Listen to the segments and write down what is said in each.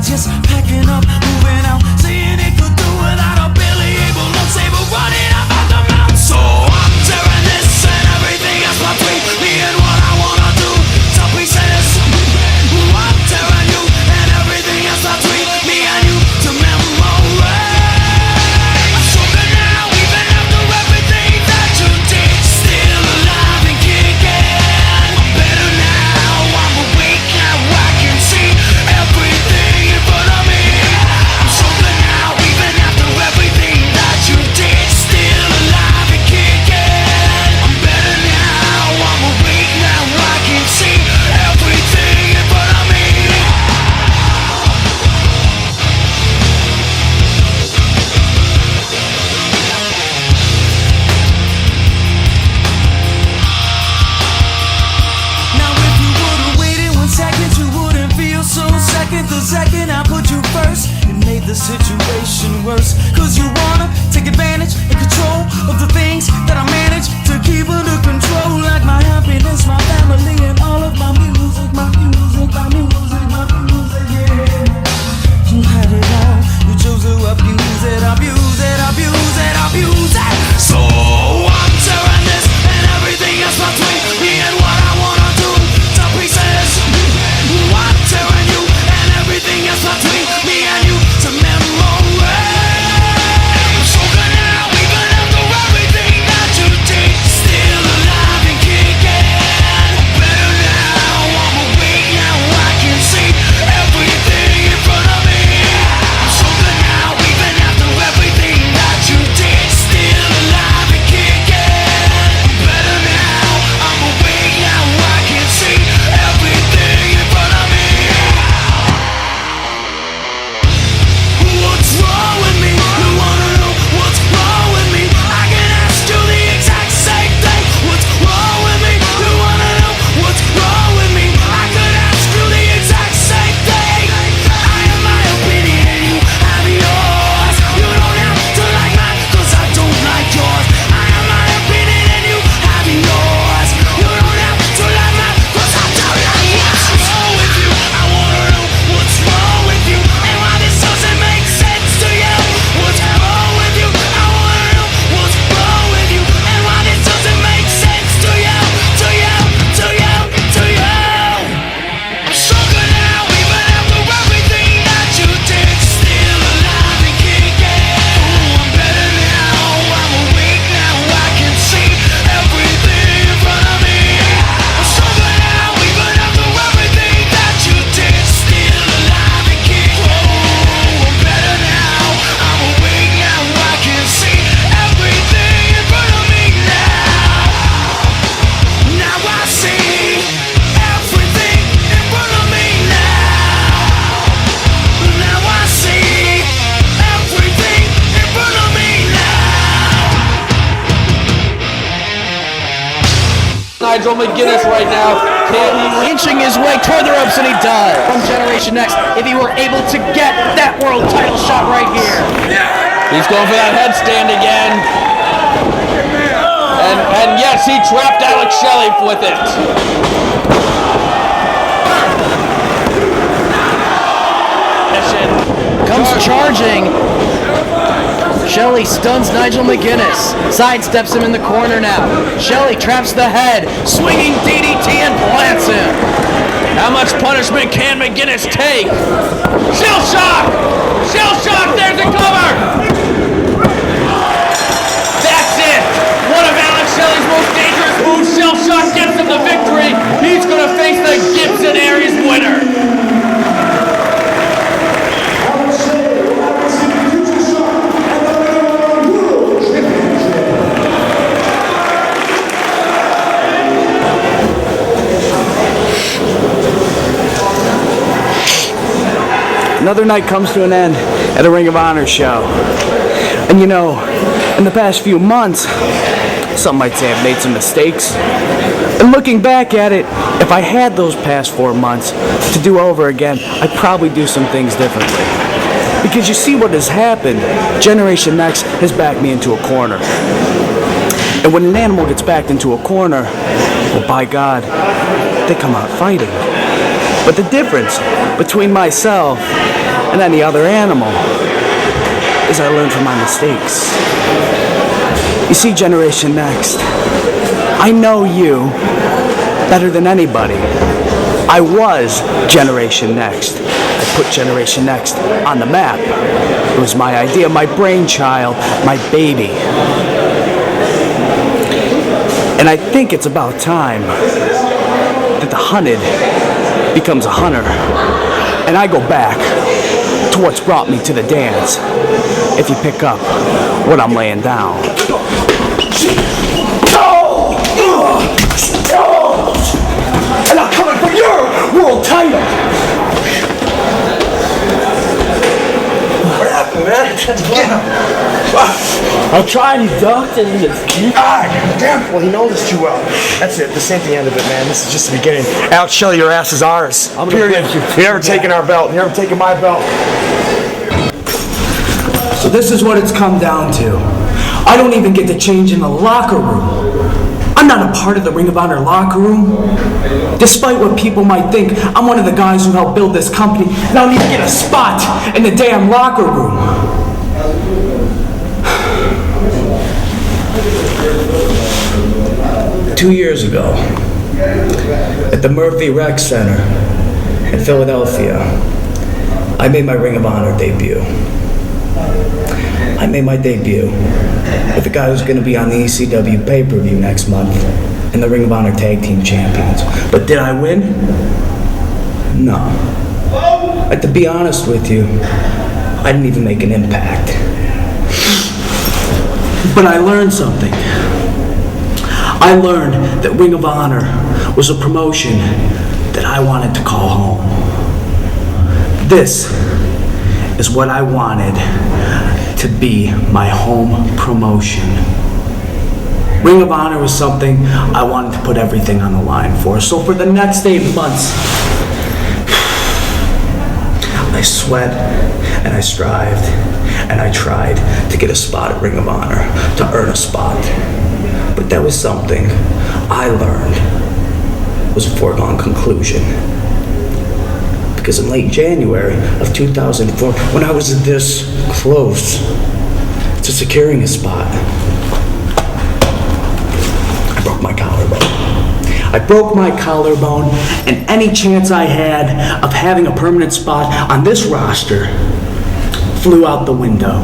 just packing up, moving out, saying it could do without a Billy Able, no saber running up out the mountain. So I'm tearing this and everything else between me and what I wanna do to pieces. I'm tearing you and everything else between me and you to memory. I'm stronger now, even after everything that you did. Still alive and kicking. I'm better now, I'm awake now, I can see everything in front of me. I'm stronger now, even after everything that you did. Still alive and kicking. I'm better now, I'm awake now, I can see everything in front of me. Now if you would've waited 1 second, you wouldn't feel so second. The second I put you first, it made the situation worse. Cause you wanna take advantage and control of the things that I manage to keep under control. Like my happiness, my family, and all of my music, my music, my music, my music, yeah. You had it all, you chose to abuse it, abuse it, abuse it, abuse it. So I'm tearing this and everything else between me and what I wanna do to pieces. I'm tearing you and everything else between me and you to memory. I'm stronger now, even after everything that you did. Still alive and kicking. I'm better now, I'm awake now, I can see everything in front of me. I'm stronger now, even after everything that you did. Still alive and kicking. I'm better now, I'm awake now, I can see everything in front of me. What's wrong with me? You wanna know what's wrong with me? I can ask you the exact same thing. What's wrong with me? You wanna know what's wrong with me? I could ask you the exact same thing. I have my opinion and you have yours. You don't have to like mine, cause I don't like yours. I have my opinion and you have yours. You don't have to like mine, cause I don't like yours. What's wrong with you? I wanna know what's wrong with you and why this doesn't make sense to you. What's wrong with you? I wanna know what's wrong with you and why this doesn't make sense to you, to you, to you, to you. I'm stronger now, even after everything that you did. Still alive and kicking. I'm better now, I'm awake now, I can see everything in front of me. I'm stronger now, even after everything that you did. Still alive and kicking. I'm better now, I'm awake now, I can see everything in front of me now. Now I see everything in front of me now. Now I see everything in front of me now. Nigel McGuinness right now, inching his way toward the ropes, and he does. From Generation Next, if he were able to get that world title shot right here. He's going for that headstand again. And yes, he trapped Alex Shelley with it. Comes charging. Shelley stuns Nigel McGuinness. Sidesteps him in the corner now. Shelley traps the head. Swinging DDT and plants him. How much punishment can McGuinness take? Shell shock! Shell shock! There's the cover! That's it! One of Alex Shelley's most dangerous moves. Shell shock gets him the victory. He's going to face the Gibson Aries winner. Another night comes to an end at a Ring of Honor show. And you know, in the past few months, some might say I've made some mistakes. And looking back at it, if I had those past 4 months to do over again, I'd probably do some things differently. Because you see what has happened, Generation Next has backed me into a corner. And when an animal gets backed into a corner, well, by God, they come out fighting. But the difference between myself and any other animal is I learn from my mistakes. You see, Generation Next, I know you better than anybody. I was Generation Next. I put Generation Next on the map. It was my idea, my brainchild, my baby. And I think it's about time that the hunted becomes a hunter. And I go back to what's brought me to the dance, if you pick up what I'm laying down. And I'm coming for your world title! What happened, man? I tried, he ducked and he just... Damn. Well, he knows us too well. That's it. This ain't the end of it, man. This is just the beginning. Alex Shelley, your ass is ours. Period. You've never taken our belt. You've never taken my belt. So this is what it's come down to. I don't even get to change in the locker room. I'm not a part of the Ring of Honor locker room. Despite what people might think, I'm one of the guys who helped build this company, and I don't even get a spot in the damn locker room. 2 years ago, at the Murphy Rec Center in Philadelphia, I made my Ring of Honor debut. I made my debut with the guy who's going to be on the ECW pay-per-view next month and the Ring of Honor Tag Team Champions. But did I win? No. To be honest with you, I didn't even make an impact. But I learned something. I learned that Ring of Honor was a promotion that I wanted to call home. This is what I wanted to be my home promotion. Ring of Honor was something I wanted to put everything on the line for. So for the next 8 months, I sweat and I strived and I tried to get a spot at Ring of Honor, to earn a spot. But that was something I learned was a foregone conclusion. Because in late January of 2004, when I was this close to securing a spot, I broke my collarbone. I broke my collarbone, and any chance I had of having a permanent spot on this roster flew out the window.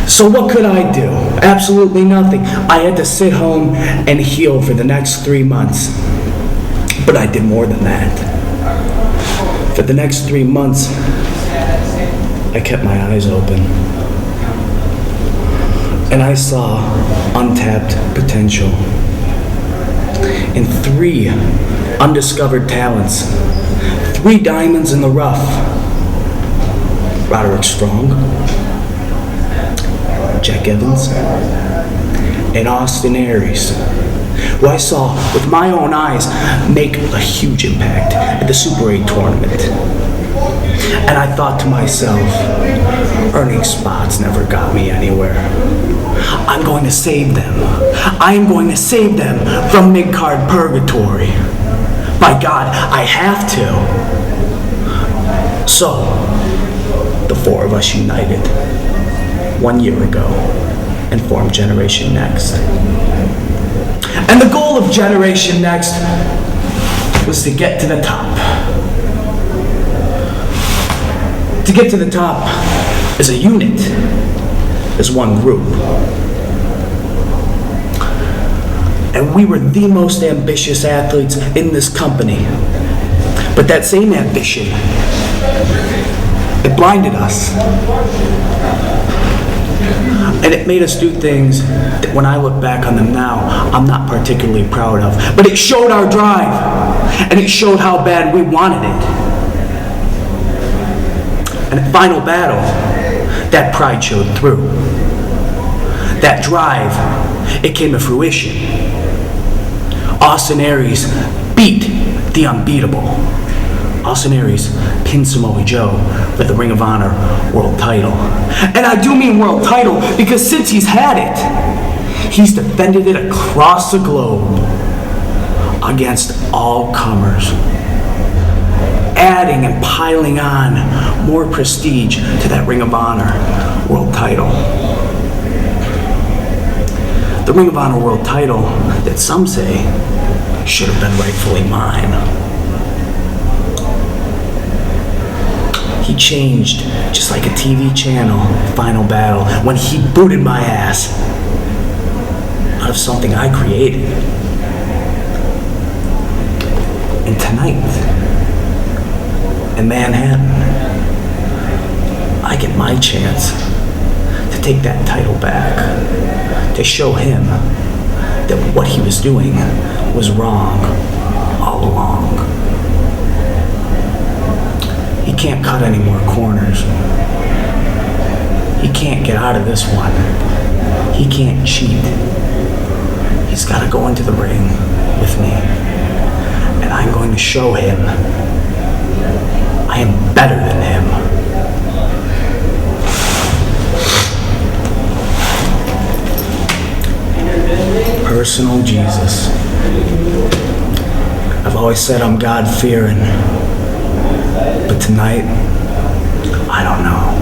So what could I do? Absolutely nothing. I had to sit home and heal for the next 3 months. But I did more than that. For the next 3 months, I kept my eyes open. And I saw untapped potential in 3 undiscovered talents, 3 diamonds in the rough. Roderick Strong, Jack Evans, and Austin Aries, who I saw with my own eyes make a huge impact at the Super 8 tournament. And I thought to myself, earning spots never got me anywhere. I'm going to save them. I am going to save them from mid-card purgatory. By God, I have to. So, the 4 of us united 1 year ago and formed Generation Next. And the goal of Generation Next was to get to the top. To get to the top as a unit, as one group. And we were the most ambitious athletes in this company. But that same ambition, it blinded us. And it made us do things that when I look back on them now, I'm not particularly proud of. But it showed our drive, and it showed how bad we wanted it. And at Final Battle, that pride showed through. That drive, it came to fruition. Austin Aries beat the unbeatable. Austin Aries pinned Samoa Joe for the Ring of Honor World Title. And I do mean World Title because since he's had it, he's defended it across the globe against all comers. adding and piling on more prestige to that Ring of Honor world title. The Ring of Honor world title that some say should have been rightfully mine. He changed just like a TV channel, Final Battle, when he booted my ass out of something I created. And tonight, in Manhattan, I get my chance to take that title back, to show him that what he was doing was wrong all along. He can't cut any more corners. He can't get out of this one. He can't cheat. He's got to go into the ring with me. And I'm going to show him I am better than him. Personal Jesus. I've always said I'm God-fearing. But tonight, I don't know.